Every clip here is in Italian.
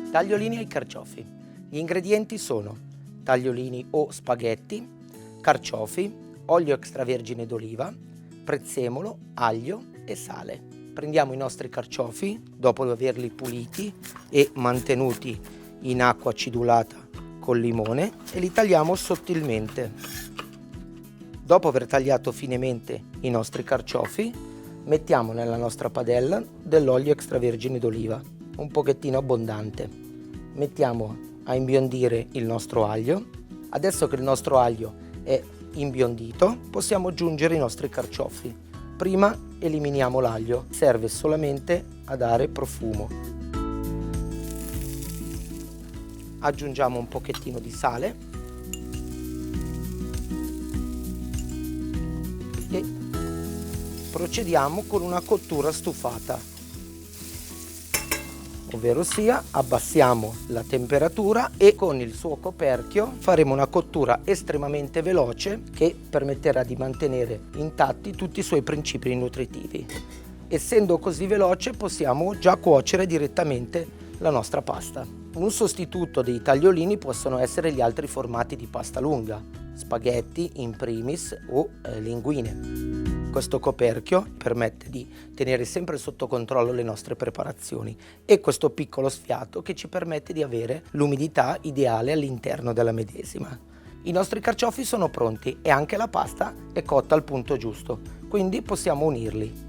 Tagliolini ai carciofi. Gli ingredienti sono tagliolini o spaghetti, carciofi, olio extravergine d'oliva, prezzemolo, aglio e sale. Prendiamo i nostri carciofi, dopo averli puliti e mantenuti in acqua acidulata col limone, e li tagliamo sottilmente. Dopo aver tagliato finemente i nostri carciofi, mettiamo nella nostra padella dell'olio extravergine d'oliva, un pochettino abbondante. Mettiamo a imbiondire il nostro aglio. Adesso che il nostro aglio è imbiondito, possiamo aggiungere i nostri carciofi. Prima eliminiamo l'aglio, serve solamente a dare profumo. Aggiungiamo un pochettino di sale e procediamo con una cottura stufata. Ovvero sia, abbassiamo la temperatura e con il suo coperchio faremo una cottura estremamente veloce che permetterà di mantenere intatti tutti i suoi principi nutritivi. Essendo così veloce, possiamo già cuocere direttamente la nostra pasta. Un sostituto dei tagliolini possono essere gli altri formati di pasta lunga, spaghetti in primis o linguine. Questo coperchio permette di tenere sempre sotto controllo le nostre preparazioni e questo piccolo sfiato che ci permette di avere l'umidità ideale all'interno della medesima. I nostri carciofi sono pronti e anche la pasta è cotta al punto giusto, quindi possiamo unirli.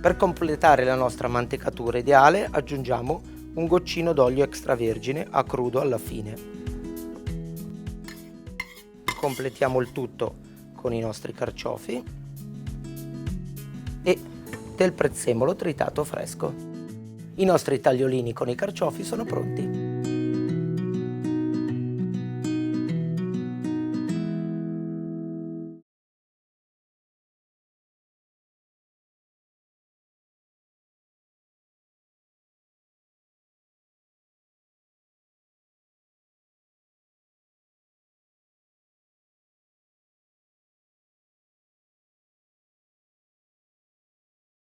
Per completare la nostra mantecatura ideale aggiungiamo un goccino d'olio extravergine a crudo alla fine. Completiamo il tutto con i nostri carciofi e del prezzemolo tritato fresco. I nostri tagliolini con i carciofi sono pronti.